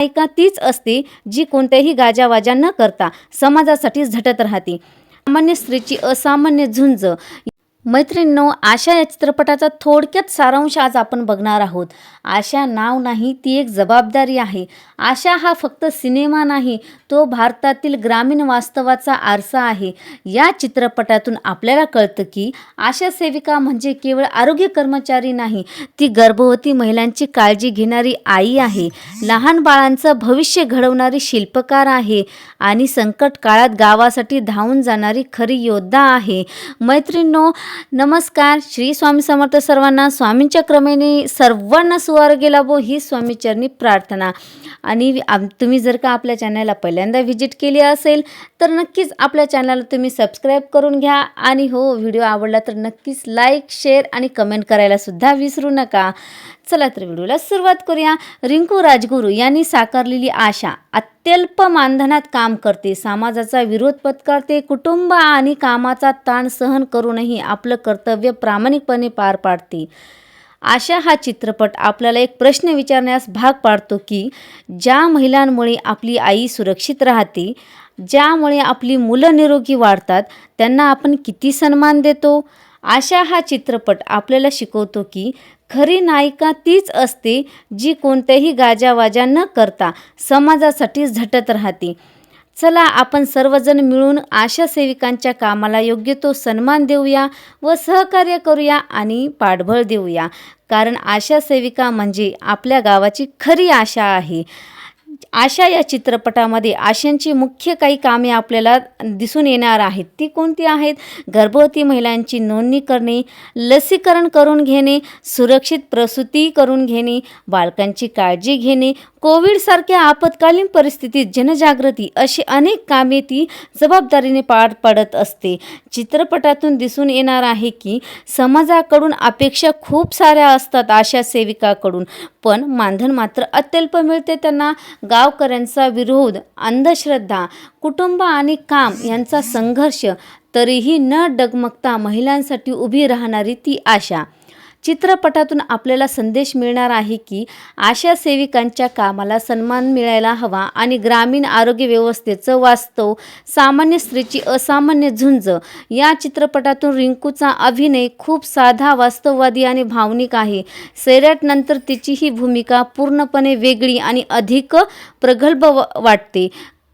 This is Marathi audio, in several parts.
नायिका तीच असते जी कोणत्याही गाजावाजा न करता समाजासाठी झटत राहते. सामान्य स्त्रीची असामान्य झुंज. मैत्रिणींनो, आशा या चित्रपटाचा थोडक्यात सारांश आज आपण बघणार आहोत. आशा नाव नाही, ती एक जबाबदारी आहे. आशा हा फक्त सिनेमा नाही, तो भारतातील ग्रामीण वास्तवाचा आरसा आहे. या चित्रपटातून आपल्याला कळतं की आशा सेविका म्हणजे केवळ आरोग्य कर्मचारी नाही, ती गर्भवती महिलांची काळजी घेणारी आई आहे, लहान बाळांचं भविष्य घडवणारी शिल्पकार आहे आणि संकट काळात गावासाठी धावून जाणारी खरी योद्धा आहे. मैत्रिणींनो, नमस्कार. श्री स्वामी समर्थ सर्वांना. स्वामींच्या क्रमेने सर्वांना सुआरोग्य लाभो ही स्वामीचरणी प्रार्थना. आणि तुम्ही जर का आपल्या चॅनलला पहिल्यांदा व्हिजिट केली असेल तर नक्कीच आपल्या चॅनलला तुम्ही सबस्क्राईब करून घ्या. आणि हो, व्हिडिओ आवडला तर नक्कीच लाईक, शेअर आणि कमेंट करायला सुद्धा विसरू नका. चला तर व्हिडिओला सुरुवात करूया. रिंकू राजगुरू यांनी साकारलेली आशा अत्यल्प मानधनात काम करते, समाजाचा विरोध पत्करते, कुटुंब आणि कामाचा ताण सहन करूनही आपलं कर्तव्य प्रामाणिकपणे पार पाडते. आशा हा चित्रपट आपल्याला एक प्रश्न विचारण्यास भाग पाडतो की ज्या महिलांमुळे आपली आई सुरक्षित राहते, ज्यामुळे आपली मुलं निरोगी वाढतात, त्यांना आपण किती सन्मान देतो. आशा हा चित्रपट आपल्याला शिकवतो की खरी नायिका तीच असते जी कोणत्याही गाजावाजा न करता समाजासाठी झटत राहते. चला आपण सर्वजण मिळून आशा सेविकांच्या कामाला योग्य तो सन्मान देऊया व सहकार्य करूया आणि पाठबळ देऊया, कारण आशा सेविका म्हणजे आपल्या गावाची खरी आशा आहे. आशा या चित्रपटामध्ये आशांची मुख्य काही कामे आपल्याला दिसून येणार आहेत. ती कोणती आहेत? गर्भवती महिलांची नोंदणी करणे, लसीकरण करून घेणे, सुरक्षित प्रसूती करून घेणे, बालकांची काळजी घेणे, कोविडसारख्या आपत्कालीन परिस्थितीत जनजागृती, अशी अनेक कामे ती जबाबदारीने पार पाडत असते. चित्रपटातून दिसून येणार आहे की समाजाकडून अपेक्षा खूप साऱ्या असतात आशा सेविकाकडून, पण मानधन मात्र अत्यल्प मिळते त्यांना. गावकऱ्यांचा विरोध, अंधश्रद्धा, कुटुंब आणि काम यांचा संघर्ष, तरीही न डगमगता महिलांसाठी उभी राहणारी ती आशा. चित्रपटातून आपल्याला संदेश मिळणार आहे की आशा सेविकांच्या कामाला सन्मान मिळायला हवा आणि ग्रामीण आरोग्य व्यवस्थेचं वास्तव, सामान्य स्त्रीची असामान्य झुंज. या चित्रपटातून रिंकूचा अभिनय खूप साधा, वास्तववादी आणि भावनिक आहे. सैराटनंतर तिची ही भूमिका पूर्णपणे वेगळी आणि अधिक प्रगल्भ वाटते.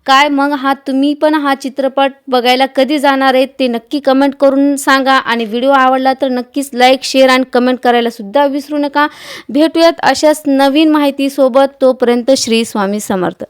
काय मग तुम्ही पण हा चित्रपट बघायला कधी जाणार आहेत ते नक्की कमेंट करून सांगा. आणि व्हिडिओ आवडला तर नक्कीच लाईक, शेअर आणि कमेंट करायला सुद्धा विसरू नका. भेटूयात अशाच नवीन माहितीसोबत. तोपर्यंत श्री स्वामी समर्थ.